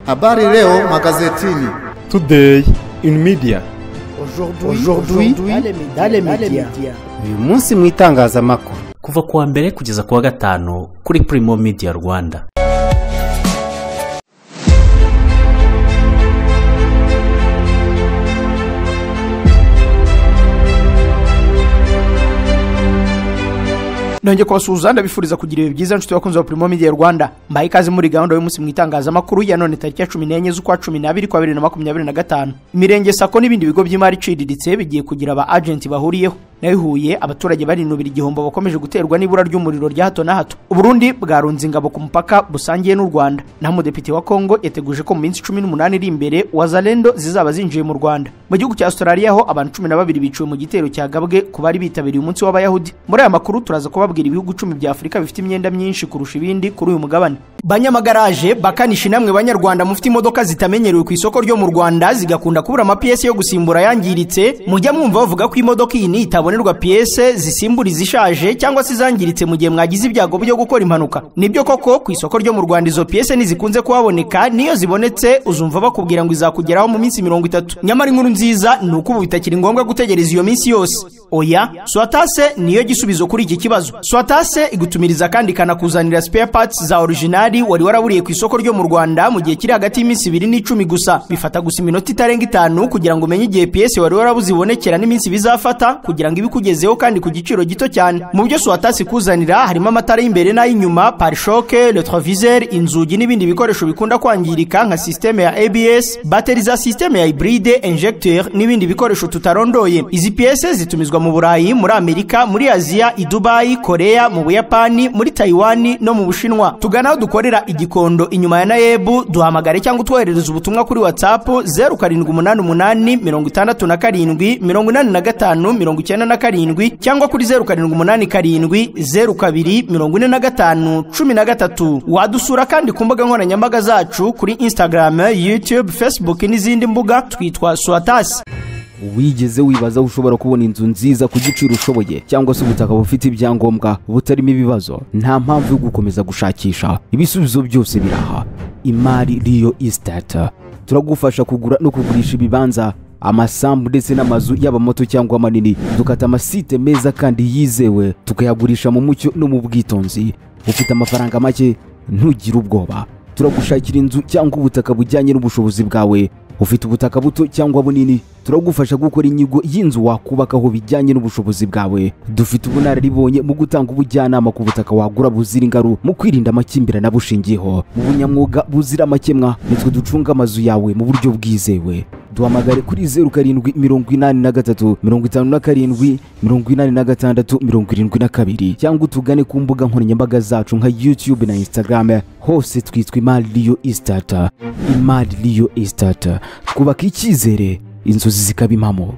Habari leo magazetini. Today in media. Aujourd'hui dans les médias. Uyu munsi mu itangazamakuru. Kuva kuwa mbere kugeza kuwa gatanu kuri Primo Media Rwanda. Nonge kubasuhuza ndabifuriza kugira ibihe byiza nshuti bakunze wa Primo Media Rwanda. Mbaye ikaze muri gahunda y'umunsi mu itangazamakuru ya none tariki ya 14 z'ukwa 12 kwa 2025. Imirenge Sako n'ibindi bigo by'imari iciriritse bigiye kugira aba agent bahuriyeho. Nayo Huye abaturage barinubira igihombo bakomeje guterwa n'ibura ry'umuriro rya hato na hato. Uburundi bwarunze ingabo ku mupaka busangiye n'u Rwanda. Naho umudepite wa Kongo yateguje ko mu minsi 18 iri imbere Wazalendo zizaba zinjiye mu Rwanda. Mu gihugu cya Australia ho abantu 12 biciwe mu gitero cyagabwe ku bari bitabiriye umunsi w'abayahudi. Muri aya makuru turaza kubabwira ibihugu 10 bya Afrika bifite imyenda myinshi kurusha ibindi kuri uyu mugabane. Banyamagaraje bakanishi namwe banyarwanda mufite imodoka zitamenyerewe ku isoko ryo mu Rwanda zigakunda kubura amapiyese yo gusimbura yangiritse, mujya mwumva bavuga ko imodoka iyi ni itabonerwa piyese zisimbura izishaje cyangwa se zangiritse mu gihe mwagize ibyago byo gukora impanuka. Nibyo koko ku isoko ryo mu Rwanda izo piyese nizikunze kuhaboneka, niyo zibonetse uzumva bakubwira ngo izakugeraho mu minsi 30. Nyamara inkuru nziza ni uko ubu bitakiri ngombwa gutegereza iyo minsi yose. Oya, Swatase niyo gisubizo kuri iki kibazo. Swatase igutumiriza kandi kanakuzanira spare parts za original wari waraburiye ku isoko ryo mu Rwanda mu gihe kiri hagati y'iminsi 2 n'icumi gusa. Bifata gusa iminota itarenga 5 kugira ngo umenye igihe PS wari warabuzibonekera n'iminsi bizafata kugira ngo ibikugezeho kandi ku giciro gito cyane. Mu byo Swatase kuzanira harimo amatara y'imbere n'ay'inyuma, pare-choque, retroviseur, inzugi n'ibindi bikoresho bikunda kwangirika nka systeme ya ABS, battery za systeme ya hybride, injecteur n'ibindi bikoresho tutarondoye. Izi PS zitumizwa mu Burayi, muri Amerika, muri Asia, i Dubai, Korea, mu Buyapani, muri Taiwan no mu Bushinwa. Tugana dukorera Igikondo inyuma ya Nayebu, duhamagare cyangwa utwoherereza ubutumwa kuri WhatsApp 0788 67 85 cyangwa kuri 0787 02 45 wadusura kandi ku mbuga nkoranyambaga zacu kuri Instagram, YouTube, Facebook n'izindi mbuga twitwa Swatase. Wigeze wibaza ushobora kubona inzu nziza ku giciro ushoboye cyangwa se ubutaka bufite ibyangombwa butarimo ibibazo? Nta mpamvu yo gukomeza gushakisha, ibisubizo byose biraha. Imari Real Estate turagufasha kugura no kugurisha ibibanza, amasambu ndetse n'amazu yaba mato cyangwa manini. Dukata amasite meza kandi yizewe, tukayagurisha mu mucyo no mu bwitonzi. Ufite amafaranga make ntugire ubwoba, turagushakira inzu cyangwa ubutaka bujyanye n'ubushobozi bwawe. Ufite ubutaka buto cyangwa bunini, turagufasha gukora inyigo y'inzu wakubakaho bijyanye n'ubushobozi bwawe. Dufite ubunararibonye mu gutanga ubujyanama ku butaka wagura buzira ingaru, mu kwirinda amakimbirane bushingiyeho, mu bunyamwuga buzira amakemwa. Nitwe ducunga amazu yawe mu buryo bwizewe. Duhamagare kuri 0783 57 86 72 cyangwa utugane ku mbuga nkoranyambaga zacu nka YouTube na Instagram. Hose twitwa Imari Real Estate. Imari Real Estate, twubaka icyizere, inzozi zikaba impamo.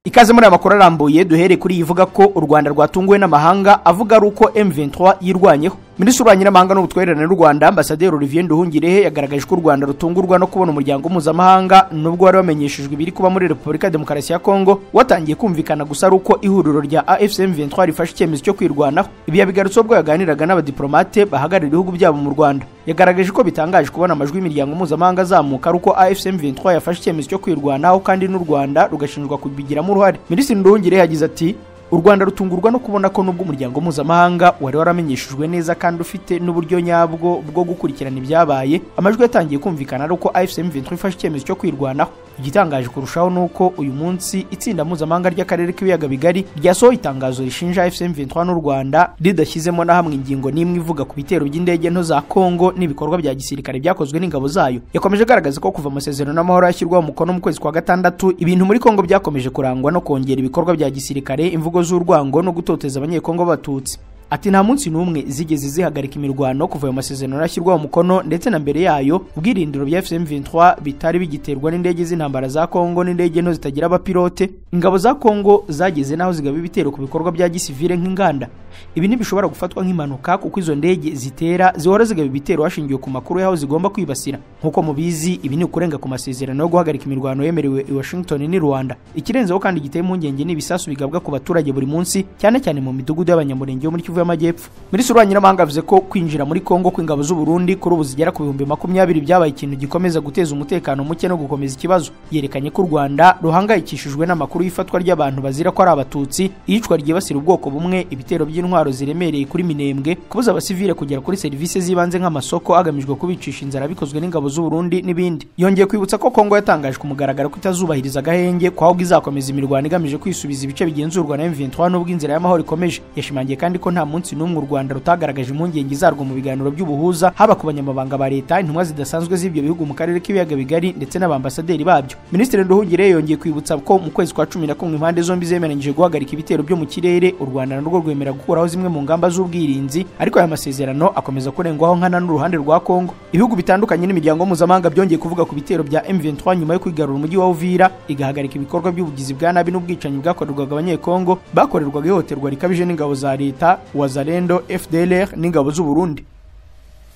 Ikaze muri amakuru arambuye duhere kuri ivuga ko u Rwanda rwatunguwe n'amahanga avuga ruko M23 yirwanyeho. Minisitiri w'Abanyamahanga n'Ubutwererane n'u Rwanda Ambassadeur Olivier Nduhungirehe yagaragaje ko u Rwanda rutungurwa no kubona umuryango mpuzamahanga nubwo wari wamenyeshejwe ibiri kuba muri Repubulika Demokarasi ya Kongo watangiye kumvikana gusa ruko ihuriro rya AFC M23 rifashe icyemezo cyo kwirwanaho. Ibi yabigarutse ubwo yaganiraga n'abadiplomate bahagarariye ibihugu byabo mu Rwanda. Yagaragaje ko bitangaje kubona amajwi y'imiryango mpuzamahanga azamuka ruko AFC M23 yafashe icyemezo cyo kwirwanaho kandi n'u Rwanda rugashinjwa kubigiramo uruhare. Minisitiri Nduhungirehe yagize ati u Rwanda rutungurwa no kubona ko nubwo umuryango mpuzamahanga wari waramenyeshejwe neza kandi ufite n'uburyo nyabwo bwo gukurikirana ibyabaye, amajwi yatangiye kumvikana ari uko AFC M23 ifashe icyemezo cyo kwirwanaho. Igitangaje kurushaho nuko uyu munsi itsinda mpuzamahanga ry'akarere k'ibiyaga bigari ryasohoye itangazo rishinja AFC M23 n'u Rwanda ridashyizemo na hamwe ingingo n'imwe ivuga ku bitero by'indege nto za Kongo n'ibikorwa bya gisirikare byakozwe n'ingabo zayo. Yakomeje agaragaza ko kuva amasezerano n'amahoro yashyirwaho umukono mu kwezi kwa gatandatu, ibintu muri Kongo byakomeje kurangwa no kongera ibikorwa bya gisirikare, imvugo z'urwango no gutoteza abanyekongo batutsi. Ati nta munsi n'umwe zigeze zihagarika imirwano kuva ayo masezerano yashyirwaho umukono, ndetse na mbere yayo ubwirindiro bya FM23 bitari bigiterwa n'indege z'intambara za Kongo n'indege nto zitagira abapilote. Ingabo za Kongo zageze naho zigaba ibitero ku bikorwa bya gisivile nk'inganda. Ibi ntibishobora gufatwa nk'impanuka kuko izo ndege zitera zihora zigaba ibitero hashingiwe ku makuru yaho zigomba kwibasira. Nkuko mubizi ibi ni ukurenga ku masezerano yo guhagarika imirwano yemerewe i Washington ni Rwanda. Ikirenzeho kandi giteye impungenge n'ibisasu bigabwa ku baturage buri munsi, cyane cyane mu midugudu y'abanyamurenge yo muri Kivu y'Amajyepfo. Minisitiri w'Ububanyi n'Amahanga avuze ko kwinjira muri Kongo kw'ingabo z'u Burundi kuri ubu zigera ku 20,000 byabaye ikintu gikomeza guteza umutekano muke no gukomeza ikibazo. Yerekanye ko u Rwanda ruhangayikishijwe n'amakuru y'ifatwa ry'abantu bazira ko ari abatutsi, iyicwa ryibasira ubwoko bumwe, ibitero by'intwaro ziremereye kuri Minembwe, kubuza abasivile kugera kuri serivisi z'ibanze nk'amasoko agamijwe kubicisha inzara bikozwe n'ingabo z'u Burundi n'ibindi. Yongeye kwibutsa ko Kongo yatangaje ku mugaragaro ko itazubahiriza agahenge ko ahubwo izakomeza imirwano igamije kwisubiza ibice bigenzurwa na M23 n'ubwo inzira y'amahoro ikomeje. Yashimangiye kandi ko nta munsi n'umwe u Rwanda rutagaragaje impungenge zarwo mu biganiro by'ubuhuza, haba ku banyamabanga ba leta, intumwa zidasanzwe z'ibyo bihugu mu karere k'ibiyaga bigari ndetse n'abambasaderi babyo. Minisitiri Nduhungire yongeye kwibutsa ko mu kwezi kwa 11 impande zombi zemeranyije guhagarika ibitero byo mu kirere, u Rwanda narwo rwemera gukuraho zimwe mu ngamba z'ubwirinzi, ariko aya masezerano akomeza kurengwaho nkana n'uruhande rwa Kongo. Ibihugu bitandukanye n'imiryango mpuzamahanga byongeye kuvuga ku bitero bya M23 nyuma yo kwigarura umujyi wa Uvira, igahagarika ibikorwa by'ubugizi bwa nabi n'ubwicanyi bwakorerwaga abanyekongo bakorerwaga ihohoterwa rikabije n'ingabo za leta, Wazalendo, FDLR n'ingabo z'u Burundi.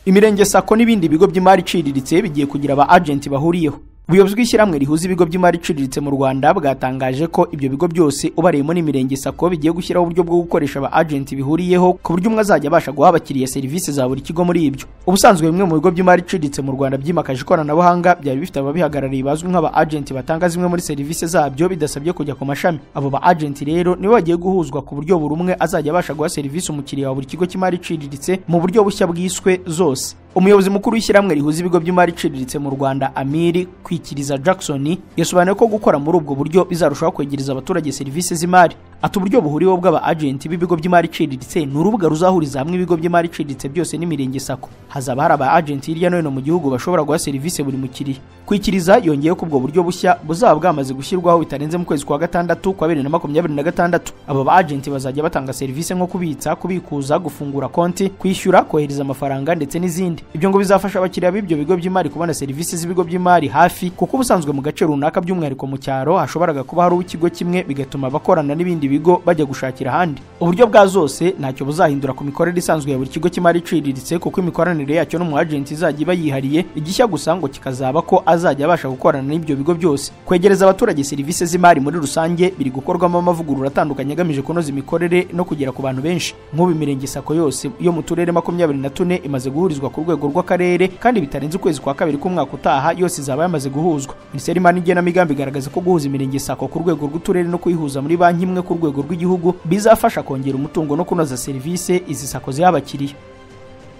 Imirenge sako n'ibindi bigo by'imari iciriritse bigiye kugira aba agenti bahuriyeho. Ubuyobozi bw'ishyirahamwe rihuza ibigo by'imari iciriritse mu Rwanda bwatangaje ko ibyo bigo byose ubareyemo n'imirenge sako bigiye gushyiraho uburyo bwo gukoresha aba agenti bihuriyeho ku buryo umwe azajya abasha guha abakiriya serivisi za buri kigo muri ibyo. Ubusanzwe bimwe mu bigo by'imari iciriritse mu Rwanda byimakaje ikoranabuhanga byari bifite ababihagarariye bazwi nk'aba agenti batanga zimwe muri serivisi zabyo bidasabye kujya ku mashami. Abo ba agenti rero nibo bagiye guhuzwa ku buryo buri umwe azajya abasha guha serivisi umukiriya wa buri kigo cy'imari iciriritse mu buryo bushya bwiswe zose. Umuyobozi mukuru w'ishyirahamwe rihuza ibigo by'imari iciriritse mu Rwanda Amiri Kwikiriza Jackson yasobanuye ko gukora muri ubwo buryo bizarushaho kwegereza abaturage serivisi z'imari. Ati uburyo buhuriweho bw'aba agenti b'ibigo by'imari iciriritse ni urubuga ruzahuriza hamwe ibigo by'imari iciriritse byose n'imirenge sako. Hazaba hari aba agenti hirya no hino mu gihugu bashobora guha serivisi buri mukiriya. Kwikiriza yongeye ko ubwo buryo bushya buzaba bwamaze gushyirwaho bitarenze mu kwezi kwa gatandatu kwa 2026. Aba ba agenti bazajya batanga serivisi nko kubitsa, kubikuza, gufungura konti, kwishyura, kohereza amafaranga ndetse n'izindi. Ibyo ngo bizafasha abakiriya b'ibyo bigo by'imari kubona serivisi z'ibigo by'imari hafi, kuko ubusanzwe mu gace runaka by'umwihariko mu cyaro hashoboraga kuba hari ikigo kimwe bigatuma bakorana n'ibindi bigo bajya gushakira ahandi. Uburyo bwa zose ntacyo buzahindura ku mikorere isanzwe ya buri kigo cy'imari iciriritse, kuko imikoranire yacyo n'umu agenti izajya iba yihariye. Igishya gusa ngo kikazaba ko azajya abasha gukorana n'ibyo bigo byose. Kwegereza abaturage serivisi z'imari muri rusange biri gukorwamo amavugurura atandukanye agamije kunoza imikorere no kugera ku bantu benshi. Nk'ubu imirenge sako yose yo mu turere 24 imaze guhurizwa ku rwego rw'akarere, kandi bitarenze ukwezi kwa kabiri k'umwaka utaha yose izaba yamaze guhuzwa. Minisiteri y'Imari n'Igenamigambi igaragaza ko guhuza imirenge sako ku rwego rw'uturere no kuyihuza muri banki imwe ku rwego rw'igihugu bizafasha kongera umutungo no kunoza serivisi izi sako ziha abakiriya.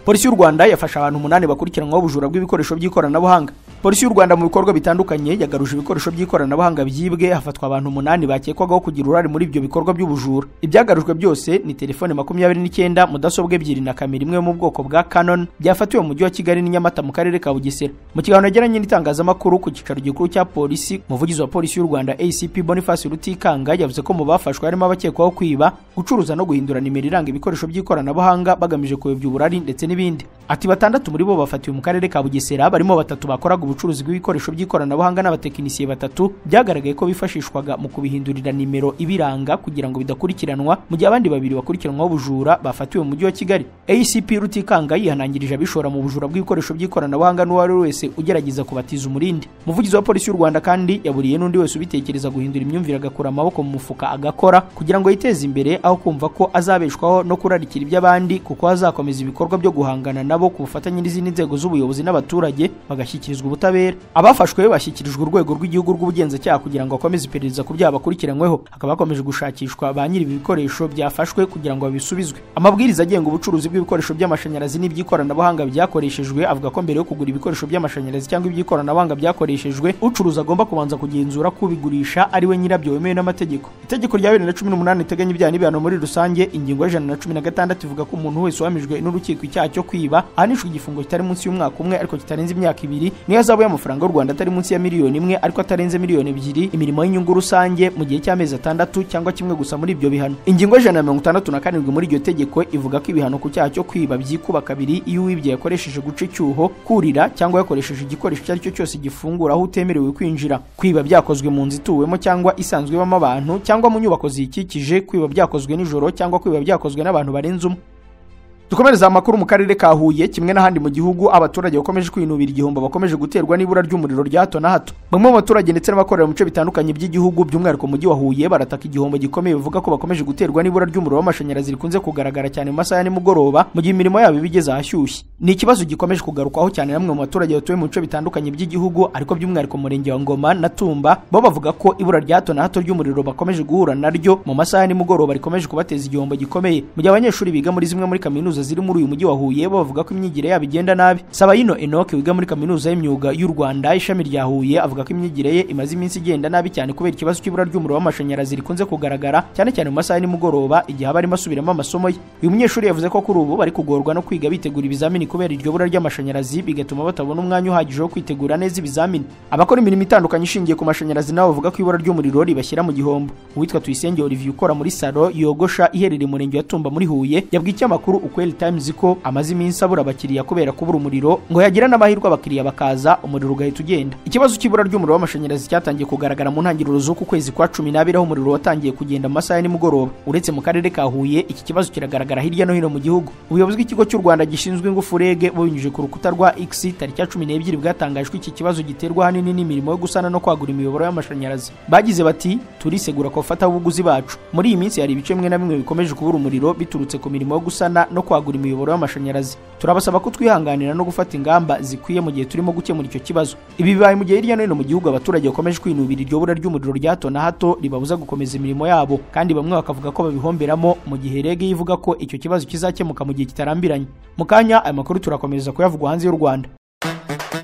Polisi y'u Rwanda yafasha abantu 8 bakurikiranwaho ubujura bw'ibikoresho by'ikoranabuhanga. Polisi y'u Rwanda mu bikorwa bitandukanye yagaruje ibikoresho by'ikoranabuhanga byibwe, hafatwa abantu 8 bakekwagaho kugira uruhare muri ibyo bikorwa by'ubujura. Ibyagarujwe byose ni telefone 29, mudasobwa 2 na kamera imwe mu bwoko bwa Canon byafatiwe mu mujyi wa Kigali n'Inyamata mu karere ka Bugesera. Mu kiganiro yagiranye n'itangazamakuru ku cyicaro gikuru cya polisi, umuvugizi wa polisi y'u Rwanda ACP Boniface Rutikanga yavuze ko mu bafashwe harimo abakekwaho kwiba, gucuruza no guhindura nimero iranga ibikoresho by'ikoranabuhanga bagamije kuyobya uburari ndetse n'ibindi. Ati 6 muri bo bafatiwe mu karere ka Bugesera, barimo 3 bakoraga ubucuruzi bw'ibikoresho by'ikoranabuhanga n'abatekinisiye 3 byagaragaye ko bifashishwaga mu kubihindurira nimero ibiranga kugira ngo bidakurikiranwa, mu gihe abandi 2 bakurikiranwaho ubujura bafatiwe mu mujyi wa Kigali. ACP Rutikanga yihanangirije abishora mu bujura bw'ibikoresho by'ikoranabuhanga n'uwari wese ugerageza kubatiza umurindi. Umuvugizi wa polisi y'u Rwanda kandi yaburiye n'undi wese ubitekereza guhindura imyumvire agakura amaboko mu mufuka agakora kugira ngo yiteze imbere, aho kumva ko azabeshwaho no kurarikira iby'abandi, kuko azakomeza ibikorwa byo guhangana nabo ku bufatanye n'izindi nzego z'ubuyobozi n'abaturage bagashyikirizwa ubutabera. Abafashwe bashyikirijwe urwego rw'igihugu rw'ubugenzacyaha kugira ngo akomeze iperereza ku byaha bakurikiranyweho. Hakaba hakomeje gushakishwa ba nyiri ibikoresho byafashwe kugira ngo babisubizwe. Amabwiriza agenga ubucuruzi bw'ibikoresho by'amashanyarazi n'iby'ikoranabuhanga byakoreshejwe avuga ko mbere yo kugura ibikoresho by'amashanyarazi cyangwa iby'ikoranabuhanga byakoreshejwe, ucuruza agomba kubanza kugenzura ko ubigurisha ari we nyirabyo wemewe n'amategeko. Itegeko rya 2018 riteganya ibyaha n'ibihano muri rusange, ingingo ya 116 ivuga ko umuntu wese uhamijwe n'urukiko icyaha cyo kwiba ahanishwa igifungo kitari munsi y'umwaka umwe ariko kitarenze imyaka 2, niyo azabu y'amafaranga y'u Rwanda atari munsi ya miliyoni 1 ariko atarenze miliyoni 2, imirimo y'inyungu rusange mu gihe cy'amezi 6 cyangwa kimwe gusa muri ibyo bihano. Ingingo ya 167 muri iryo tegeko ivuga ko ibihano ku cyaha cyo kwiba byikuba 2 iyo uwibye yakoresheje guca icyuho, kurira cyangwa yakoresheje igikoresho icyo ari cyo cyose gifungura aho utemerewe kwinjira. Kwiba byakozwe mu nzu ituwemo cyangwa isanzwe ibamo abantu cyangwa mu nyubako zikikije, kwiba byakozwe nijoro cyangwa kwiba byakozwe n'abantu barenze umwe. dukomereza amakuru mu karere ka Huye kimwe n'ahandi mu gihugu abaturage bakomeje kwinubira igihombo bakomeje guterwa n'ibura ry'umuriro rya hato na hato. Bamwe mu baturage ndetse n'abakorera mu bice bitandukanye by'igihugu by'umwihariko mu mujyi wa Huye barataka igihombo gikomeye bivuga ko bakomeje guterwa n'ibura ry'umuriro w'amashanyarazi rikunze kugaragara cyane mu masaha ya nimugoroba mu gihe imirimo yabo ibigeze ahashyushye. Ni ikibazo gikomeje kugarukwaho cyane namwe mu baturage batuye mu bice bitandukanye by'igihugu ariko by'umwihariko mu murenge wa Ngoma na Tumba bo bavuga ko ibura rya hato na hato ry'umuriro bakomeje guhura naryo mu masaha ya nimugoroba rikomeje kubateza igihombo gikomeye. Mu gihe abanyeshuri biga muri zimwe muri kaminuza ziri muri uyu mujyi wa Huye bavuga ko imyigire yabo igenda nabi. Sabayino Enoch wiga muri kaminuza y'imyuga y'u Rwanda ishami rya Huye avuga ko imyigire ye imaze iminsi igenda nabi cyane kubera ikibazo cy'ibura ry'umuriro w'amashanyarazi rikunze kugaragara cyane cyane mu masaha ya nimugoroba igihe abarimo asubiramo amasomo ye. Uyu munyeshuri yavuze ko kuri ubu bari kugorwa no kwiga bitegura ibizamini kubera iryo bura ry'amashanyarazi bigatuma batabona umwanya uhagije wo kwitegura neza ibizamini. Abakora imirimo itandukanye ishingiye ku mashanyarazi nabo bavuga ko ibura ry'umuriro ribashyira mu gihombo. Uwitwa Tuyisenge Olivier ukora muri salo yogosha iherereye mu murenge wa Tumba muri Huye yabwiye ikinyamakuru Ukweli Times ko amaze iminsi abura abakiriya kubera kubura umuriro ngo yagira n'amahirwe abakiriya bakaza umuriro ugahita ugenda. Ikibazo cy'ibura ry'umuriro w'amashanyarazi cyatangiye kugaragara mu ntangiriro z'uku kwezi kwa 12 aho umuriro watangiye kugenda mu masaha ya nimugoroba. Uretse mu karere ka Huye iki kibazo kiragaragara hirya no hino mu gihugu. Ubuyobozi bw'ikigo cy'u Rwanda gishinzwe ingufu REG bubinyujije ku rukuta rwa X tariki ya 12 bwatangajwe iki kibazo giterwa hanini n'imirimo yo gusana no kwagura imiyoboro y'amashanyarazi. Bagize bati turisegura ko fata ubuguzi bacu. Muri iyi minsi hari ibice bimwe na bimwe bikomeje kubura umuriro biturutse ku mirimo yo gusana no kwagura imiyoboro y'amashanyarazi. Turabasaba ko twihanganira no gufata ingamba zikwiye mu gihe turimo gukemura icyo kibazo. Ibi bibaye mu gihe hirya no hino mu gihugu abaturage bakomeje kwinubira iryo bura ry'umuriro rya hato na hato ribabuza gukomeza imirimo yabo kandi bamwe bakavuga ko babihomberamo mu gihe REG ivuga ko icyo kibazo kizakemuka mu gihe kitarambiranye. Mu kanya aya makuru turakomeza kuyavugwa hanze y'u Rwanda.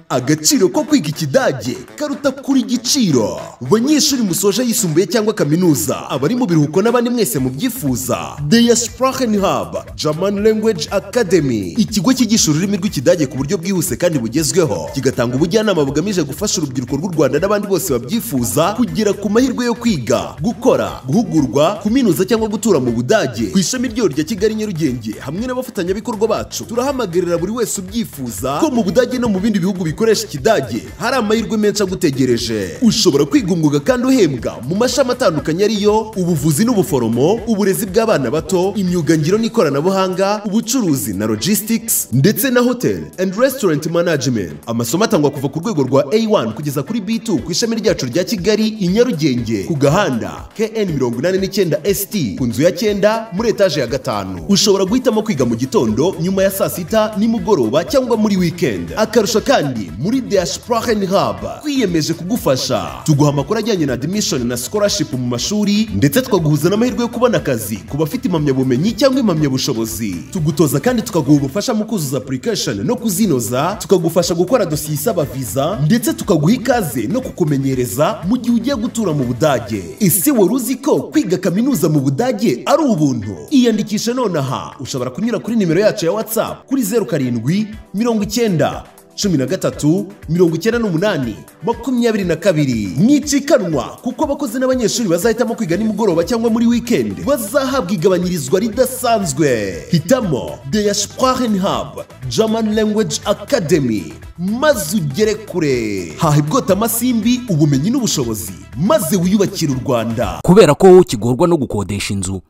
Agaciro ko kwiga ikidage karuta kuri giciro. Banyeshuri musoje yisumbuye cyangwa kaminuza abari mu biruhuko n'abandi mwese mu byifuza Der Sprachenhub German Language Academy, ikigo cyigisha ururimi rw'ikidage ku buryo bwihuse kandi bugezweho kigatanga ubujyanama bugamije gufasha urubyiruko rw'u Rwanda n'abandi bose babyifuza kugera ku mahirwe yo kwiga, gukora, guhugurwa, kuminuza cyangwa gutura mu Budage. Ku ishami ryo rya Kigali Nyarugenge hamwe n'abafatanyabikorwa bacu turahamagarira buri wese ubyifuza ko mu Budage no mu bindi bihugu bikoresha ikidage hari amahirwe menshi agutegereje. Ushobora kwiga umwuga kandi uhembwa mu mashami atandukanye ariyo ubuvuzi n'ubuforomo, uburezi bw'abana bato, imyuga ngiro n'ikoranabuhanga, ubucuruzi na logistics ndetse na hotel and restaurant management. Amasomo atangwa kuva ku rwego rwa A1 kugeza kuri B2 ku ishami ryacu rya Kigali i Nyarugenge ku gahanda KN 89 ST ku nzu ya 9 muri etage ya 5. Ushobora guhitamo kwiga mu gitondo, nyuma ya saa sita, nimugoroba cyangwa muri weekend. Akarusha kandi muri Der Sprachenhub twiyemeje kugufasha. Tuguha amakuru ajyanye na admission na scholarship mu mashuri ndetse twaguhuza n'amahirwe yo kubona akazi ku bafite impamyabumenyi cyangwa impamyabushobozi. Tugutoza kandi tukaguha ubufasha mu kuzuza application no kuzinoza, tukagufasha gukora dosiye isaba visa ndetse tukaguha ikaze no kukumenyereza mu gihe ugiye gutura mu Budage. Ese wari uzi ko kwiga kaminuza mu Budage ari ubuntu? Iyandikisha nonaha. Ushobora kunyura kuri nimero yacu ya WhatsApp kuri 07 90 13 98 22. Mwicikanwa kuko abakozi n'abanyeshuri bazahitamo kwiga nimugoroba cyangwa muri weekend bazahabwa igabanyirizwa ridasanzwe. Hitamo Der Sprachenhub German Language Academy maze ugere kure. Hahibwota amasimbi, ubumenyi n'ubushobozi maze wiyubakira u Rwanda. Kubera ko ukigorwa no gukodesha inzu,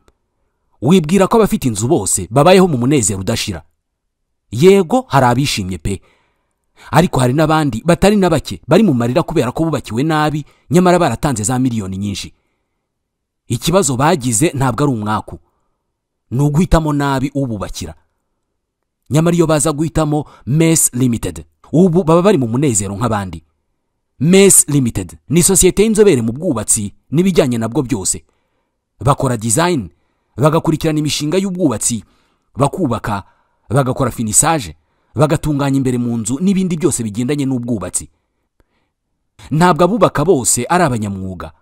wibwira ko abafite inzu bose babayeho mu munezero udashira. Yego hari abishimye pe, ariko hari n'abandi batari na bake bari mu marira kubera ko bubakiwe nabi nyamara baratanze za miliyoni nyinshi. Ikibazo bagize ntabwo ari umwaku, ni uguhitamo nabi ububakira. Nyamara iyo baza guhitamo Mess Limited, ubu baba bari mu munezero nk'abandi. Mess Limited ni sosiyete y'inzobere mu bwubatsi n'ibijyanye nabwo byose. Bakora design, bagakurikirana imishinga y'ubwubatsi, bakubaka, bagakora finissage, bagatunganya imbere mu nzu n'ibindi byose bigendanye n'ubwubatsi. Ntabwo abubaka bose ari abanyamwuga,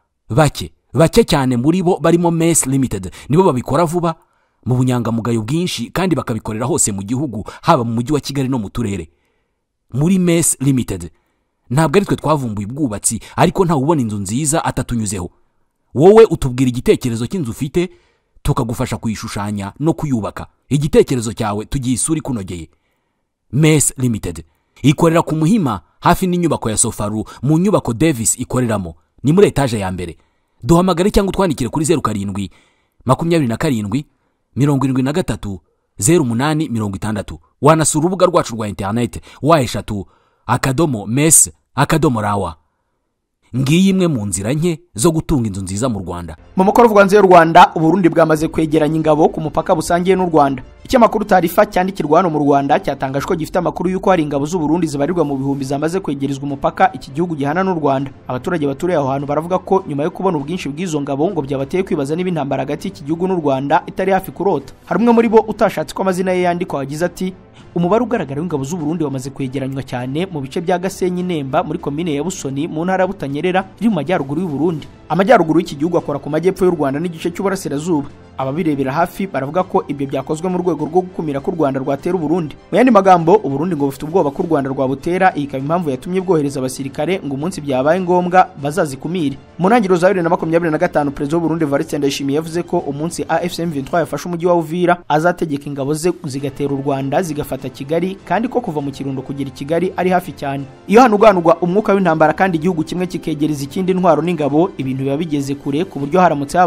bake cyane muri bo barimo Mess Limited nibo babikora vuba mu bunyangamugayo bwinshi kandi bakabikorera hose mu gihugu, haba mu mujyi wa Kigali no mu turere. Muri Mess Limited ntabwo ari twe twavumbuye ubwubatsi, ariko nta ubona inzu nziza atatunyuzeho. Wowe utubwira igitekerezo cy'inzu ufite, tukagufasha kuyishushanya no kuyubaka. Igitekerezo cyawe tugiye isuri kunogeye. Mess Limited ikorera ku Muhima hafi n'inyubako ya Sofaru mu nyubako Davis ikoreramo, ni muri etage ya mbere. Duhamagare cyangwa twandikire kuri 07 27 73 0860. wanasura urubuga rwacu rwa interineti wa3.mes.rawa. ngiyi imwe mu nzira nke zo gutunga inzu nziza mu Rwanda. Mu mukoro vugwanze y'u Rwanda, Uburundi bwamaze kwegeranya ingabo ku mupaka busangiye n'u Rwanda. Ikinyamakuru Tarifa cyandikirwa hano mu Rwanda cyatangajwe ko gifite amakuru y'uko hari ingabo z'u Burundi zibarirwa mu bihumbi zamaze kwegerezwa umupaka iki gihugu gihana n'u Rwanda. Abaturage baturiye aho hantu baravuga ko nyuma yo kubona ubwinshi bw'izo ngabo ngo byabateye kwibaza niba intambara hagati y'iki gihugu n'u Rwanda itari hafi kurota. Hari umwe muri bo utashatse ko amazina ye yandikwa wagize ati: umubare ugaragara w'ingabo z'u Burundi wamaze kwegeranywa cyane mu bice bya Gasenyi Nemba muri komine ya Busoni mu ntara ya Butanyerera iri mu majyaruguru y'u Burundi. Amajyaruguru y'iki gihugu akora ku majyepfo y'u Rwanda n'igice cy'uburasirazuba. Ababirebera hafi baravuga ko ibyo byakozwe mu rwego rwo gukumira ko u Rwanda rwatera Burundi. Mu yandi magambo, u Burundi ngo bufite ubwoba ko u Rwanda rwabutera, iyi ikaba impamvu yatumye bwohereza abasirikare ngo umunsi byabaye ngombwa bazazikumire. Mu ntangiriro za 2025 Perezida w'u Burundi Evariste Ndayishimiye yavuze ko umunsi AFC M23 yafashe umujyi wa Uvira azategeka ingabo ze zigatera u Rwanda zigafata Kigali, kandi ko kuva mu Kirundo kugera i Kigali ari hafi cyane. Iyo hanuganurwa umwuka w'intambara kandi igihugu kimwe kikegereza ikindi intwaro n'ingabo, ibintu biba bigeze kure ku buryo haramutse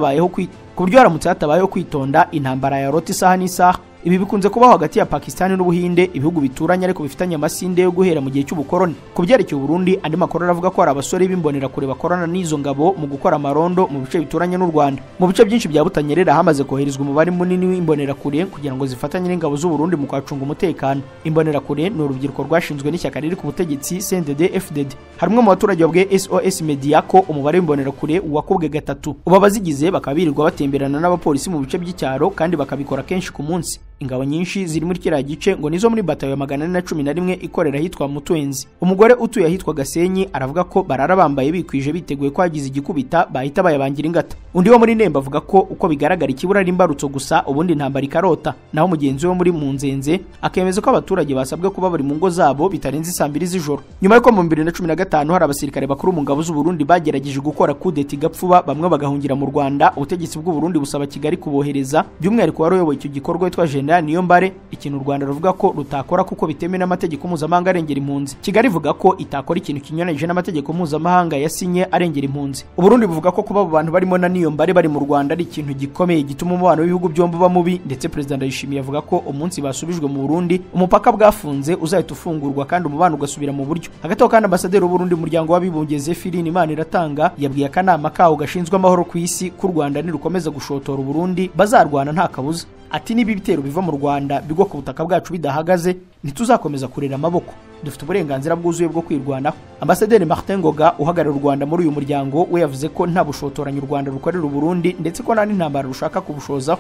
hatabayeho kwitonda intambara ya rota isaha n'isaha. Ibi bikunze kubaho hagati ya Pakistan n'Ubuhinde, ibihugu bituranye ariko bifitanye amasinde yo guhera mu gihe cy'ubukoroni. Ku byerekeye Burundi, andi makuru aravuga ko hari abasore b'imbonera kure bakorana n'izo ngabo mu gukora amarondo mu bice bituranye n'u Rwanda. Mu bice byinshi bya Butanyerera hamaze koherezwa umubare munini w'imbonera kure kugira ngo zifatanye n'ingabo z'u Burundi mu kwacunga umutekano. Imbonera kure ni urubyiruko rwashinzwe n'ishyaka riri ku butegetsi CNDD-FDD. Harimo mu baturage babwiye SOS Media ko umubare w'imbonera kure wakubwe gatatu. Uba bazigize bakabirirwa batemberana n'abapolisi mu bice by'icyaro kandi bakabikora kenshi ku munsi. Ingabo nyinshi ziri muri kiriya gice ngo nizo muri batayo ya 411 ikorera hitwa Mutwenzi. Umugore utuye ahitwa Gasenyi aravuga ko barara bambaye bikwije biteguye ko hagize igikubita bahita bayabangira ingata. Undi wo muri Nemba avuga ko uko bigaragara ikibura ari imbarutso gusa ubundi intambara ikarota. Naho mugenzi wo muri Munzenze akemeza ko abaturage basabwe kuba bari mu ngo zabo bitarenze 2 z'ijoro. Nyuma y'uko mu 2015 hari abasirikare bakuru mu ngabo z'u Burundi bagerageje gukora kudeta igapfuba, bamwe bagahungira mu Rwanda, ubutegetsi bw'u Burundi busaba Kigali kubohereza, by'umwihariko waroyoboye icyo gikorwa yitwa niyo mbare, ikintu u Rwanda ruvuga ko rutakora kuko bitemewe n'amategeko mpuzamahanga arengera impunzi. Kigali ivuga ko itakora ikintu kinyuranyije n'amategeko mpuzamahanga yasinye arengera impunzi. U Burundi buvuga ko kuba abo bantu barimo na niyo mbare bari mu Rwanda ari ikintu gikomeye gituma umubano w'ibihugu byombi uba mubi, ndetse Perezida Ndayishimiye avuga ko umunsi basubijwe mu Burundi umupaka bwafunze uzahita ufungurwa kandi umubano ugasubira mu buryo. Hagati aho kandi Ambasaderi w'u Burundi mu muryango w'abibumbye Zefirine Imaniratanga yabwiye akanama kawo gashinzwe amahoro ku isi ko u Rwanda nirukomeza gushotora u Burundi bazarwana nta kabuza. Ati niba ibitero biva mu Rwanda bigwa ku butaka bwacu bidahagaze ntituzakomeza kurera amaboko, dufite uburenganzira bwuzuye bwo kwirwanaho. Ambasaderi Martin Ngoga uhagarara u Rwanda muri uyu muryango we yavuze ko nta bushotoranye u Rwanda rukorera u Burundi ndetse ko nta n'intambara rushaka kubushozaho.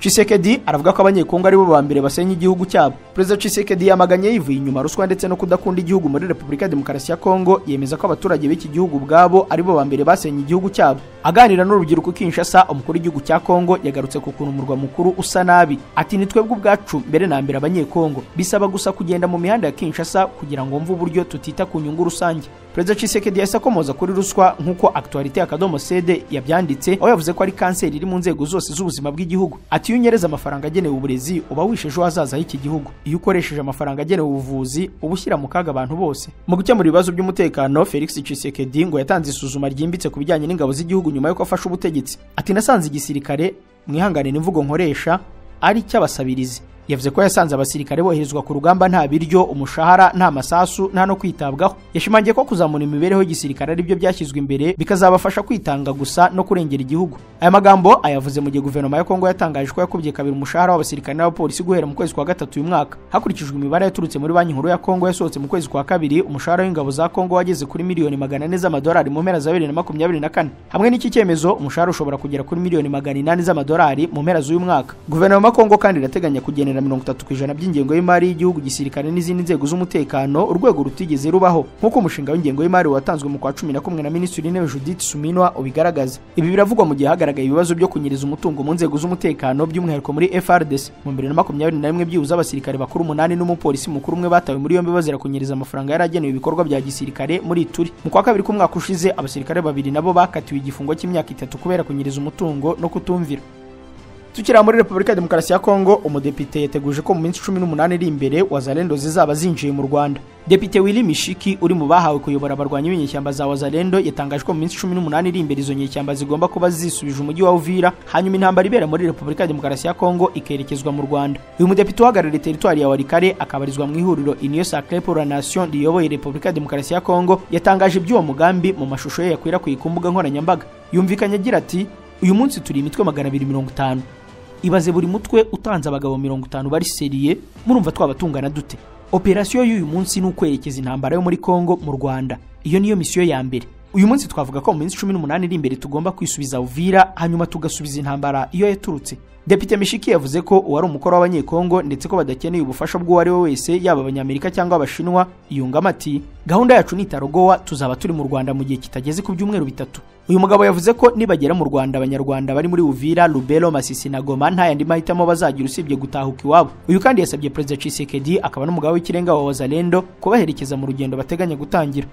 Tshisekedi aravuga ko abanyekongo ari bo ba mbere basenya igihugu cyabo. Perezida Tshisekedi yamaganye yivuye inyuma ruswa ndetse no kudakunda igihugu muri Repubulika ya Demokarasi ya Kongo, yemeza ko abaturage b'iki gihugu bwabo ari bo ba mbere basenya igihugu cyabo. Aganira n'urubyiruko Kinshasa, umukuru w'igihugu cya Kongo yagarutse ku kuntu umurwa mukuru usa nabi. Ati ni twebwe ubwacu mbere na mbere abanyekongo, bisaba gusa kugenda mu mihanda ya Kinshasa kugira ngo mve uburyo tutita ku nyungu rusange. Perezida Tshisekedi yahise akomoza kuri ruswa nk'uko Actualité yabyanditse, aho yavuze ko ari kanseri iri mu nzego zose z'ubuzima bw'igihugu. Ati iyo unyereza amafaranga agenewe uburezi uba wisheje hazaza h'iki gihugu, iyo ukoresheje amafaranga agenewe ubuvuzi uba ushyira mu kaga abantu bose. Mu gukemura ibibazo by'umutekano, Felix Tshisekedi ngo yatanze isuzuma ryimbitse ku bijyanye n'ingabo z'igihugu nyuma y'uko afashe ubutegetsi. Ati nasanze igisirikare, mwihangane n'imvugo nkoresha, ari cy'abasabirizi. Yavuze ko yasanze abasirikare boherezwa ku rugamba nta biryo, umushahara, nta masasu, nta no kwitabwaho. Yashimangiye ko kuzamura imibereho y'igisirikare ari byo byashyizwe imbere bikazabafasha kwitanga gusa no kurengera igihugu. Aya magambo ayavuze mu gihe guverinoma ya Kongo yatangaje ko yakubye kabiri umushahara w'abasirikare n'abapolisi guhera mu kwezi kwa gatatu uyu mwaka. Hakurikijwe imibare yaturutse muri banki nkuru ya Kongo yasohotse mu kwezi kwa kabiri, umushahara w'ingabo za Kongo wageze kuri miliyoni 400 z'amadolari mu mpera za 2024. Hamwe n'iki cyemezo, umushahara ushobora kugera kuri miliyoni 800 z'amadolari mu mpera z'uyu mwaka. Guverinoma ya Kongo kandi irateganya kugenera 30% by'ingengo y'imari y'igihugu, gisirikare n'izindi nzego z'umutekano, urwego rutigeze rubaho nk'uko umushinga w'ingengo y'imari watanzwe mu kwa 11 na Minisitiri w'Intebe Judith Suminwa ubigaragaza. Ibi biravugwa mu gihe hagaragaye ibibazo byo kunyereza umutungo mu nzego z'umutekano, by'umwihariko muri FARDC. Mu 2021 byibuze abasirikare bakuru 8 n'umupolisi mukuru umwe batawe muri yombi bazira kunyereza amafaranga yaragenewe ibikorwa bya gisirikare muri Ituri. Mu kwa kabiri k'umwaka ushize abasirikare babiri nabo bakatiwe igifungo cy'imyaka 3 kubera kunyereza umutungo no kutumvira. Tukira muri Repubulika ya Demokarasi ya Kongo, umudepite yateguje ko mu minsi 18 iri imbere Wazalendo zizaba zinjiye mu Rwanda. Depite Willy Mishiki uri mu bahawe kuyobora abarwanyi b'inyeshyamba za Wazalendo yatangaje ko mu minsi 18 iri imbere izo nyeshyamba zigomba kuba zisubije umujyi wa Uvira, hanyuma intambara ibera muri Repubulika ya Demokarasi ya Kongo ikerekezwa mu Rwanda. Uyu mudepite uhagarariye teritwari ya Walikare akabarizwa mu ihuriro Union Sacrée pour la Nation riyoboye Repubulika ya Demokarasi ya Kongo yatangaje iby'uwo mugambi mu mashusho ye yakwirakwiye ku mbuga nkoranyambaga. Yumvikanye agira ati uyu munsi turi imitwe 250. Ibaze buri mutwe utanze abagabo 50 bari seriye, murumva twabatungana dute? Operasiyo y'uyu munsi ni ukwerekeza intambara yo muri Kongo mu Rwanda. Iyo niyo misiyo ya mbere. Uyu munsi twavuga ko mu minsi 18 iri imbere tugomba kwisubiza Uvira, hanyuma tugasubiza intambara iyo yaturutse. Depite Mishiki yavuze ko uwari umukoro w'abanyekongo ndetse ko badakeneye ubufasha bw'uwari we wese yaba abanyamerika cyangwa abashinwa. Yungamo ati gahunda yacu ni itarogowa, tuzaba turi mu Rwanda mu gihe kitageze ku byumweru bitatu. Uyu mugabo yavuze ko nibagera mu Rwanda abanyarwanda bari muri Uvira, Lubero, Masisi na Goma nta yandi mahitamo bazagira usibye gutahuka iwabo. Uyu kandi yasabye President Tshisekedi akaba n'umugabo w'ikirenga wa Wazalendo kubaherekeza mu rugendo bateganya gutangira.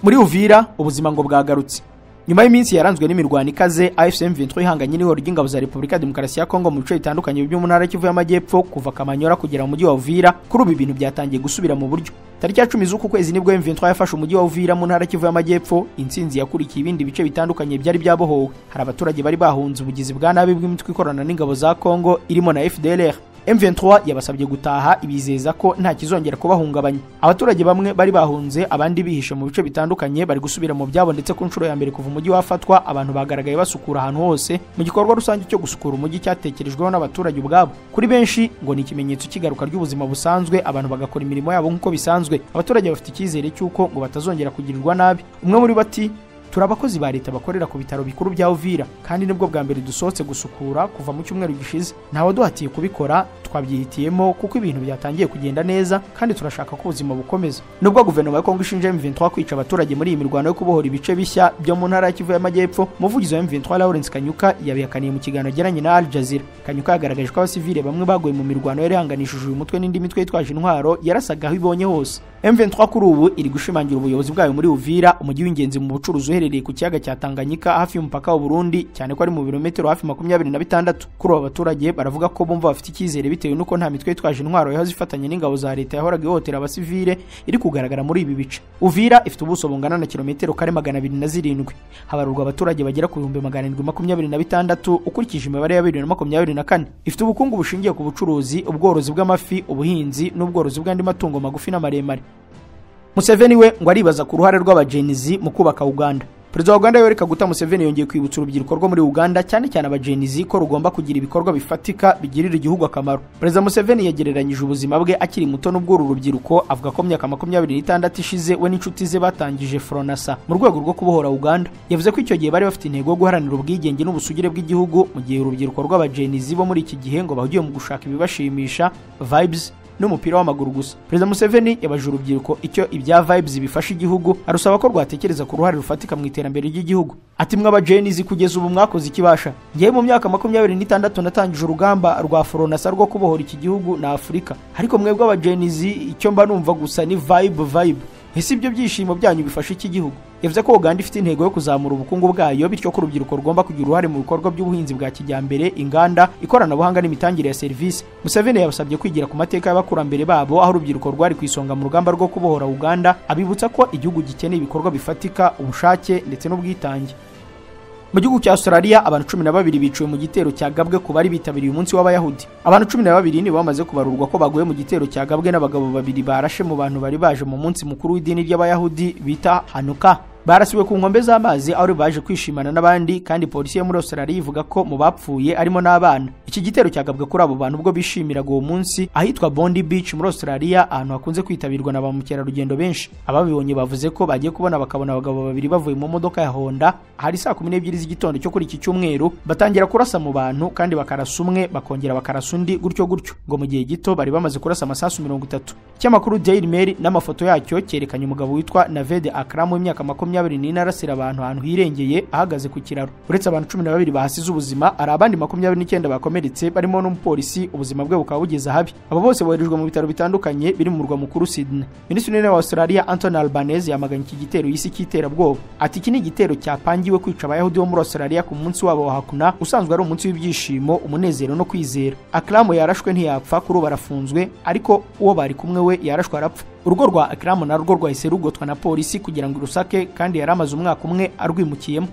Muri Uvira ubuzima ngo bwagarutse. Nyuma y'iminsi yaranzwe n'imirwano ikaze, AFC M23 ihanganye n'ihoro ry'ingabo za Repubulika ya Demokarasi ya Kongo mu bice bitandukanye byo mu ntara Kivu y'Amajyepfo kuva Kamanyora kugera mu mujyi wa Uvira. Kuri ubu ibintu byatangiye gusubira mu buryo. Tariki ya 10 z'uku kwezi nibwo M23 yafashe umujyi wa Uvira mu ntara Kivu y'Amajyepfo. Intsinzi yakurikiye ibindi bice bitandukanye byari byabohowe. Hari abaturage bari bahunze ubugizi bwa nabi bw'imitwe ikorana n'ingabo za Kongo irimo na FDLR. M23 yabasabye gutaha ibizeza ko nta kizongera kubahungabanya. Abaturage bamwe bari bahunze, abandi bihishe mu bice bitandukanye bari gusubira mu byabo, ndetse ku nshuro ya mbere kuva umujyi wafatwa abantu bagaragaye basukura ahantu hose mu gikorwa rusange cyo gusukura umujyi cyatekerejweho n'abaturage ubwabo. Kuri benshi ngo ni ikimenyetso cy'igaruka ry'ubuzima busanzwe, abantu bagakora imirimo yabo nk'uko bisanzwe. Abaturage bafite icyizere cy'uko ngo batazongera kugirirwa nabi. Umwe muri bati turabakozi ba leta bakorera ku bitaro bikuru bya Uvira kandi nibwo bwa mbere dusohotse gusukura kuva mu cyumweru gishize. Ntawe duhatiye kubikora, twabyihitiyemo kuko ibintu byatangiye kugenda neza kandi turashaka ko ubuzima bukomeza. Nubwo guverinoma ya Kongo ishinja M23 kwica abaturage muri iyi mirwano yo kubohora ibice bishya byo mu ntara ya Kivu y'Amajyepfo, umuvugizi wa M23 Lawrence Kanyuka yabihakaniye mu kiganiro yagiranye na Al Jazeera. Kanyuka yagaragaje ko abasivile bamwe baguye mu mirwano yari hanganishije uyu mutwe n'indi mitwe yitwaje intwaro yarasaga aho ibonye hose. M23 kuri ubu iri gushimangira ubuyobozi bwayo muri Uvira, umujyi w'ingenzi mu bucuruzi uherereye ku kiyaga cya Tanganyika hafi y'umupaka wa Burundi, cyane ko ari mu birometero hafi 26. Kuri abo baturage baravuga ko bumva bafite icyizere bitewe nuko nta mitwe yitwaje intwaro yahoze ifatanya n'ingabo za leta yahoraga ihohotera abasivile iri kugaragara muri ibi bice. Uvira ifite ubuso bungana na kilometero kare 207. Habarurwa abaturage bagera ku 1726 ukurikije imibare ya 2024. Ifite ubukungu bushingiye ku bucuruzi, ubworozi bw'amafi, ubuhinzi n'ubworozi bw'andi matungo magufi n'amaremare. Museveni we ngo aribaza ku ruhare rw'abajenizi mu kubaka Uganda. Perezida wa Uganda Yoweri Kaguta Museveni yongeye kwibutsa urubyiruko rwo muri Uganda cyane cyane abajenizi ko rugomba kugira ibikorwa bifatika bigirira igihugu akamaro. Perezida Museveni yagereranyije ubuzima bwe akiri muto n'ubwo urubyiruko, avuga ko myaka 26 ishize we n'inshuti ze batangije Fronasa mu rwego rwo kubohora Uganda. Yavuze ko icyo gihe bari bafite intego yo guharanira ubwigenge n'ubusugire bw'igihugu, mu gihe urubyiruko rw'abajenizi bo muri iki gihe ngo bahugiye mu gushaka ibibashimisha, vibes n'umupira w'amaguru gusa. Perezida Museveni yabaje urubyiruko icyo ibya vibes bifasha igihugu, arusaba ko rwatekereza ku ruhare rufatika mu iterambere ry'igihugu. Ati mwa abajenizi kugeza ubu mwakoze ikibasha. Ngiye mu myaka 26 natangije urugamba rwa Fronasa rwo kubohora iki gihugu na Afurika, ariko mwebwe abajenizi icyo mba numva gusa ni vibe. Ese ibyo byishimo byanyu bifasha iki gihugu? Yavuze ko Uganda ifite intego yo kuzamura ubukungu bwayo, bityo ko urubyiruko rugomba kugira uruhare mu bikorwa by'ubuhinzi bwa kijyambere, inganda, ikoranabuhanga n'imitangire ya serivisi. Museveni yabasabye kwigira ku mateka y'abakurambere babo, aho urubyiruko rwari kwisonga mu rugamba rwo kubohora Uganda, abibutsa ko igihugu gikeneye ibikorwa bifatika, ubushake ndetse n'ubwitange. Mu gihugu cya Australia abantu 12 biciwe mu gitero cyagabwe ku bari bitabiriye umunsi w'abayahudi. Abantu 12 ni bamaze kubarurwa ko baguye mu gitero cyagabwe n'abagabo babiri barashe mu bantu bari baje mu munsi mukuru w'idini ry'abayahudi bita Hanukkah. Barasiwe ku nkombe z'amazi aho baje kwishimana n'abandi, kandi polisi yo muri Australia ivuga ko mu bapfuye arimo n'abana. Iki gitero cyagabwe kuri abo bantu ubwo bishimiraga uwo munsi ahitwa Bondi Beach muri Australia, ahantu hakunze kwitabirwa na ba mukerarugendo benshi. Ababibonye bavuze ko bagiye kubona bakabona abagabo babiri bavuye mu modoka ya Honda hari saa 12 z'igitondo cyo kuri iki cyumweru, batangira kurasa mu bantu kandi bakarasa umwe bakongera bakarasa undi gutyo. Ngo mu gihe gito bari bamaze kurasa amasasu 30. Cyamakuru Daily Mail n'amafoto yacyo cyerekanye umugabo witwa Naved Akram w'imyaka 20 24 arasira abantu ahantu hirengeye ahagaze ku kiraro. Uretse abantu 12 bahasize ubuzima, ari abandi 29 bakomeretse barimo n'umupolisi ubuzima bwe bukaba bugeze habi. Abo bose boherejwe mu bitaro bitandukanye biri mu murwa mukuru Sydney. Minisitiri w'Intebe wa Australia Anthony Albanese yamaganye iki gitero yisi cy'iterabwoba. Ati iki ni igitero cyapangiwe kwica abayahudi bo muri Australia ku munsi wabo wa Hakuna, usanzwe ari umunsi w'ibyishimo, umunezero no kwizera. Akram yarashwe ntiyapfa, kuri barafunzwe, ariko uwo bari kumwe we yarashwe arapfa. Urugo rwa Akram narwo rwahise rugotwa na polisi kugira ngo irusake, kandi yaramaze umwaka umwe arwimukiyemo.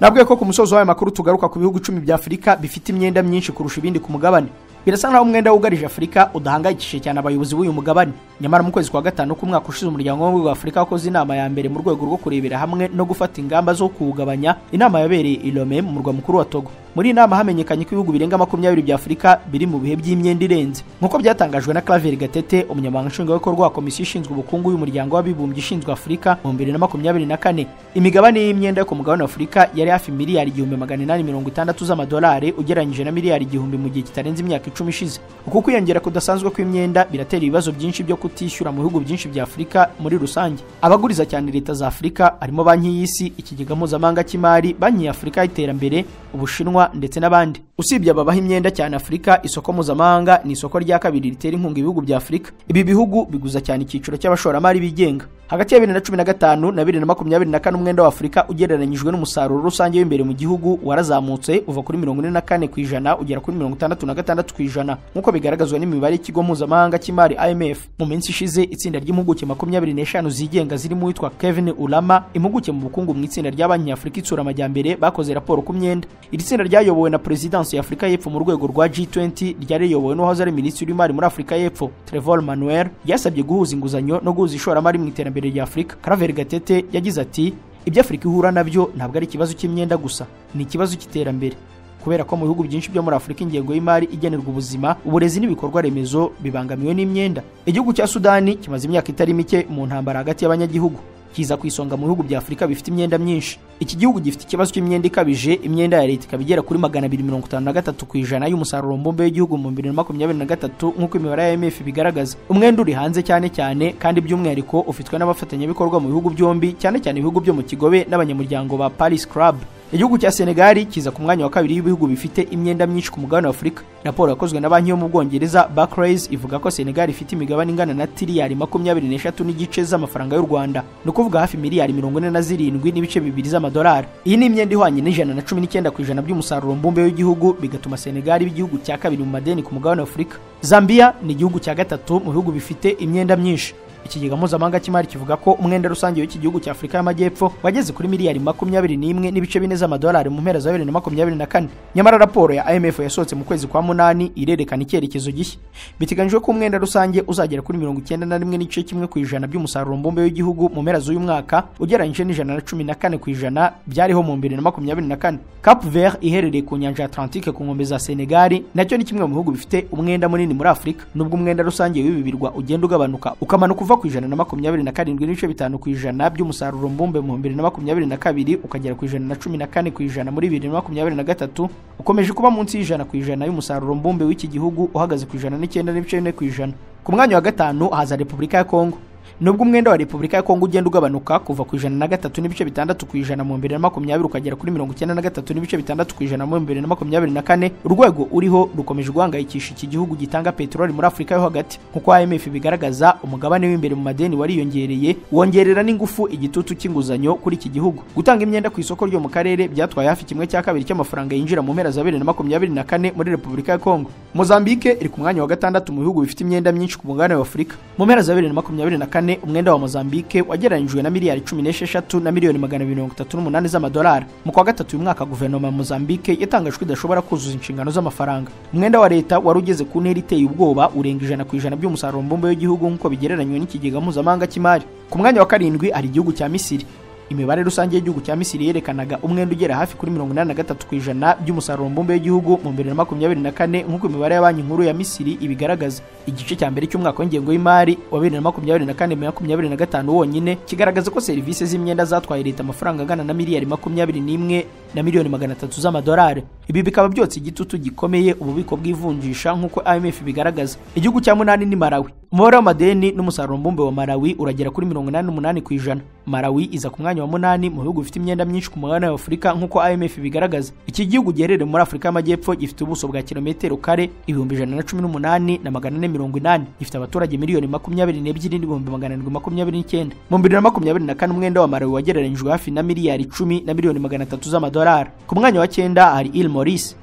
Nabwiye ko ku musozo w'aya makuru tugaruka ku bihugu 10 bya Afurika bifite imyenda myinshi kurusha ibindi ku mugabane. Birasa naho umwenda wugarije Afurika udahangayikishije cyane abayobozi b'uyu mugabane. Nyamara mu kwezi kwa gatanu k'umwaka ushize umuryango w'ubumwe bwa Afurika wakoze inama ya mbere mu rwego rwo kurebera hamwe no gufata ingamba zo kuwugabanya. Inama yabereye i Lomé mu murwa mukuru wa Togo. Muri inama hamenyekanye ko ibihugu birenga 20 bya Afurika biri mu bihe by'imyenda irenze, nk'uko byatangajwe na Claver Gatete, umunyamabanga nshingwabikorwa wa komisiyo ishinzwe ubukungu y'umuryango w'abibumbye ishinzwe Afurika mu 2024. Imigabane y'imyenda yo ku mugabane wa Afurika yari hafi miliyari 860 z'amadolari ugereranyije na miliyari 1000 mu gihe kitarenze imyaka 10 ishize. Uku kwiyongera kudasanzwe kw'imyenda biratera ibibazo byinshi byo kutishyura mu bihugu byinshi bya Afurika muri rusange. Abaguriza cyane leta za Afurika harimo Banki y'Isi, Ikigega Mpuzamahanga cy'Imari, Banki y'Afurika y'Iterambere, Ubushinwa ndetse n'abandi. Usibye ababaha imyenda cyane Afurika, isoko mpuzamahanga ni isoko rya kabiri ritera inkunga ibihugu bya Afurika. Ibi bihugu biguza cyane icyiciro cy'abashoramari bigenga. Hagati ya 2015 na 2024 umwenda wa Afurika ugereranyijwe n'umusaruro rusange w'imbere mu gihugu warazamutse uva kuri 44% ugera kuri 66%, nk'uko bigaragazwa n'imibare y'ikigo mpuzamahanga cy'imari IMF. Mu minsi ishize itsinda ry'impuguke 25 zigenga zirimo witwa Kevin Ulama, impuguke mu bukungu mu itsinda rya Banki y'Afurika itsura amajyambere, bakoze raporo ku myenda. Iri tsinda ryayobowe na Presidence ya Afurika y'Epfo mu rwego rwa G20, ryariyobowe n'uwahoze ari Minisitiri w'Imari muri Afurika y'Epfo Trevor Manuel, yasabye guhuza inguzanyo no guhuza ishoramari mu iterambere rya Afurika. Claver Gatete yagize ati ibyo Afurika ihura nabyo ntabwo ari ikibazo cy'imyenda gusa, ni ikibazo cy'iterambere, kubera ko mu bihugu byinshi byo muri Afurika ingengo y'imari igenerwa ubuzima, uburezi n'ibikorwa remezo bibangamiwe n'imyenda. Igihugu cya Sudani kimaze imyaka itari mike mu ntambara hagati y'abanyagihugu, kiza ku isonga mu bihugu bya Afurika bifite imyenda myinshi. Iki gihugu gifite ikibazo cy'imyenda ikabije, imyenda ya leta ikabigera kuri 253% y'umusaruro mbumbe w'igihugu mu 2023, nk'uko imibare ya IMF bigaragaza. Umwenda uri hanze cyane kandi by'umwihariko ufitwe n'abafatanyabikorwa mu bihugu byombi, cyane ibihugu byo mu kigobe n'abanyamuryango ba Paris Club. Igihugu cya Senegal kiza ku mwanya wa kabiri y'ibihugu bifite imyenda myinshi ku mugabane wa Afurika. Raporo yakozwe na banki yo mu Bwongereza Barclays ivuga ko Senegal ifite imigabane ingana na tiriyari 23 n'igice z'amafaranga y'u Rwanda, no kuvuga hafi miliyari 47 n'ibice 2 z'amadolari. Iyi ni imyenda ihwanye n'19% by'umusaruro mbumbe w'igihugu, bigatuma Senegal igihugu cya kabiri mu madeni ku mugabane wa Afurika. Zambia ni igihugu cya gatatu mu bihugu bifite imyenda myinshi. Ikigega mpuzamahanga cy'imari kivuga ko umwenda rusange w'iki gihugu cya Afurika y'Amajyepfo wageze kuri miliyari 21 n'ibice 4 z'amadolari mu mpera za 2024. Nyamara raporo ya IMF yasohotse mu kwezi kwa munani irerekana icyerekezo gishya. Biteganyijwe ko umwenda rusange uzagera kuri 91.1% by'umusaruro mbumbe w'igihugu mu mpera z'uyu mwaka, ugereranyije n'114% byariho mu 2024. Cap Vert iherereye ku nyanja Atlantique ku nkombe za Senegal, nacyo ni kimwe mu bihugu bifite umwenda munini muri Afurika. Nubwo umwenda rusange w'ibi birwa ugenda ugabanuka ukamanuka kuva ku 127.7% by'umusaruro mbumbe mu 2022 ukagera ku 114% muri 2023, ukomeje kuba munsi y'100% y'umusaruro mbumbe w'iki gihugu uhagaze ku 109.4%. Ku mwanya wa gatanu haza Repubulika ya Kongo. Nubwo umwenda wa Repubulika ya Kongo ugenda ugabanuka kuva ku 103.6% mu 2020 ukagera kuri 93.6% mu 2024, urwego uriho rukomeje guhangayikisha iki gihugu gitanga peteroli muri Afurika yo hagati. Nkuko IMF bigaragaza, umugabane w'imbere mu madeni wariyongereye, wongerera n'ingufu igitutu cy'inguzanyo kuri iki gihugu. Gutanga imyenda ku isoko ryo mu karere byatwaye hafi 1/2 cy'amafaranga yinjira mu mpera za 2024 muri Repubulika ya Kongo. Mozambique iri ku mwanya wa gatandatu mu bihugu bifite imyenda myinshi ku mugabane wa Afurika. Mu mpera za 2024 umwenda wa Mozambique wagereranyijwe na miliyari 16 na miliyoni 238 z'amadolari. Mu kwa gatatu uyu mwaka guverinoma ya Mozambique yatangajwe ko idashobora kuzuza inshingano z'amafaranga. Umwenda wa leta wari ugeze ku ntera iteye ubwoba, urenga 100% by'umusaruro mbumbe w'igihugu nk'uko bigereranywe n'ikigega mpuzamahanga cy'imari. Ku mwanya wa karindwi ari igihugu cya Misiri. Imibare rusange y'igihugu cya Misiri yerekanaga umwenda ugera hafi kuri 83% by'umusaruro mbumbe w'igihugu mu 2024, nk'uko imibare ya banki nkuru ya Misiri ibigaragaza. Igice cya mbere cy'umwaka w'ingengo y'imari wa 2024-2025 wonyine kigaragaza ko serivisi z'imyenda zatwaye leta amafaranga angana na miliyari 21 na miliyoni 300 z'amadolari. Ibi bikaba byotse igitutu gikomeye ububiko bw'ivunjisha nk'uko IMF bigaragaza. Igihugu cya munani ni Malawi. Umubare w'amadeni n'umusaruro mbumbe wa Malawi uragera kuri 88%. Malawi iza ku mwanya wa 8 mu bihugu bifite imyenda myinshi ku mugabane wa Afurika nk'uko IMF bigaragaza. Iki gihugu giherereye muri Afurika y'Amajyepfo gifite ubuso bwa kilometero kare 118,480. Gifite abaturage miliyoni 22,729. Mu 2024 umwenda wa Malawi wagereranyijwe hafi na miliyari 10 na miliyoni 300 z'amadolari. Ku mwanya wa 9 hari Maurice.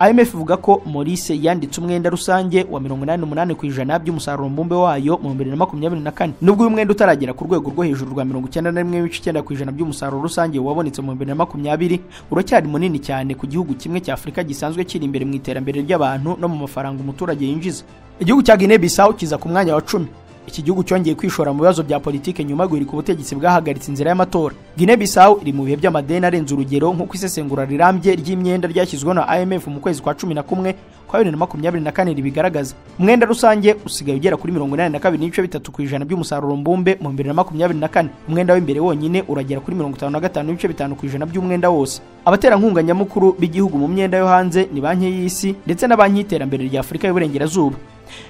IMF ivuga ko Maurice yanditse umwenda rusange wa 88% by'umusaruro mbumbe wayo mu 2024. Nubwo uyu mwenda utaragera ku rwego rwo hejuru rwa 91.9% by'umusaruro rusange wabonetse mu 2020, uracyari munini cyane ku gihugu kimwe cya Afurika gisanzwe kiri imbere mu iterambere ry'abantu no mu mafaranga umuturage yinjiza. Igihugu cya Guinea Bissau kiza ku mwanya wa 10. Iki gihugu cyongeye kwishora mu bibazo bya politike nyuma y'uko ubutegetsi bwahagaritse inzira y'amatora. Guinea Bissau iri mu bihe by'amadeni arenze urugero nk'uko isesengura rirambye ry'imyenda ryashyizweho na IMF mu kwezi kwa 11 kwa 2024 bigaragaza. Umwenda rusange usigaye ugera kuri 82.3% by'umusaruro mbumbe mu 2024. Umwenda w'imbere wonyine uragera kuri 55.5% by'umwenda wose. Abaterankunga nyamukuru b'igihugu mu myenda yo hanze ni Banki y'Isi ndetse na Banki y'Iterambere rya Afurika y'Uburengerazuba.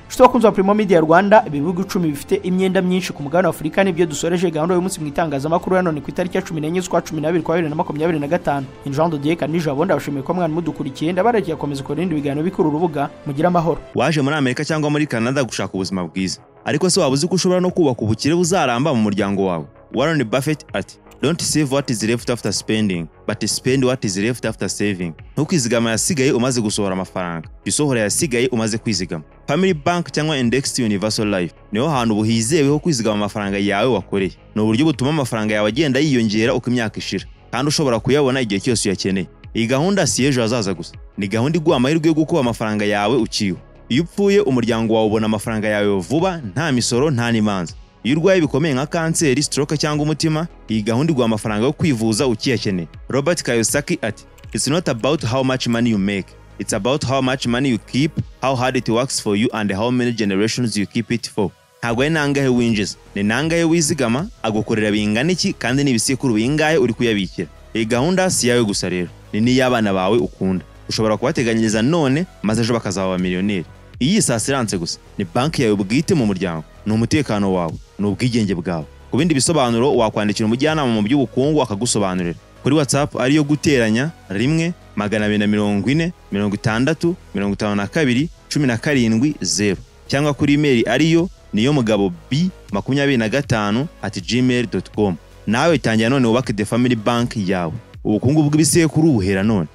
Shito bakunze wa Primo Media Rwanda, ibihugu 10 bifite imyenda myinshi ku mugabane wa Afurika nibyo dusoreje gahunda y'umunsi mu itangazamakuru ya none ku itariki ya 14 z'ukwa 12 kwa 2025. Jean de Dieu Kanijabo ndabashimiye ko mwana mudukurikiye, ndabarakiye komeza ko rindi biganiro bikuru urubuga mugira amahoro. Waje muri Amerika cyangwa muri Canada gushaka ubuzima bwiza, ariko se wabuze ko ushobora no kubaka ubukire buzaramba mu muryango wawe? Warren Buffett ati, don't save what is left after spending, but spend what is left after saving. Ntukizigama yasigaye umaze gusohora amafaranga, isohora yasigaye umaze kwizigama. Family Bank cyangwa Indexed Universal Life niho hantu buhizeweho kwizigama amafaranga yawe wakoreye. No buryo butuma amafaranga yawe agenda yiyongera uko imyaka ishira, kandi ushobora kuyabona igihe cyose uyakeneye. Iyi gahunda si ejo hazaza gusa, ni gahunda iguha amahirwe yo gukuba amafaranga yawe uciwe. Iyo upfuye umuryango wawe ubona amafaranga yawe vuba, nta misoro nta n'imanza. Iyo urwaye bikomeye nka kanseri, stroke cyangwa umutima, iyi gahunda iguha amafaranga yo kwivuza ukiyakeneye. Robert Kiyosaki ati, it's not about how much money you make, it's about how much money you keep, how hard it works for you and how many generations you keep it for. Ntabwo ari nangahe winjiza, ni nangahe wizigama, agukorera bingana iki kandi n'ibisekuru bingahe uri kuyabikira. Iyi gahunda si yawe gusa rero, ni n'iy'abana bawe ukunda. Ushobora kubateganyiriza none maze ejo bakazaba miliyoneri. Iyi si assurance gusa, ni banki yawe bwite mu muryango, ni umutekano wawe, ni ubwigenge bwawe. Ku bindi bisobanuro wakwandikira umujyanama mu by'ubukungu akagusobanurira kuri WhatsApp ariyo guteranya 1-860-56-52-17 cyangwa kuri email ariyo niyomugabo b25@gmail.com. Nawe tangira none wubake The Family Bank yawe. Ubukungu bw'ibisekuru buhera none.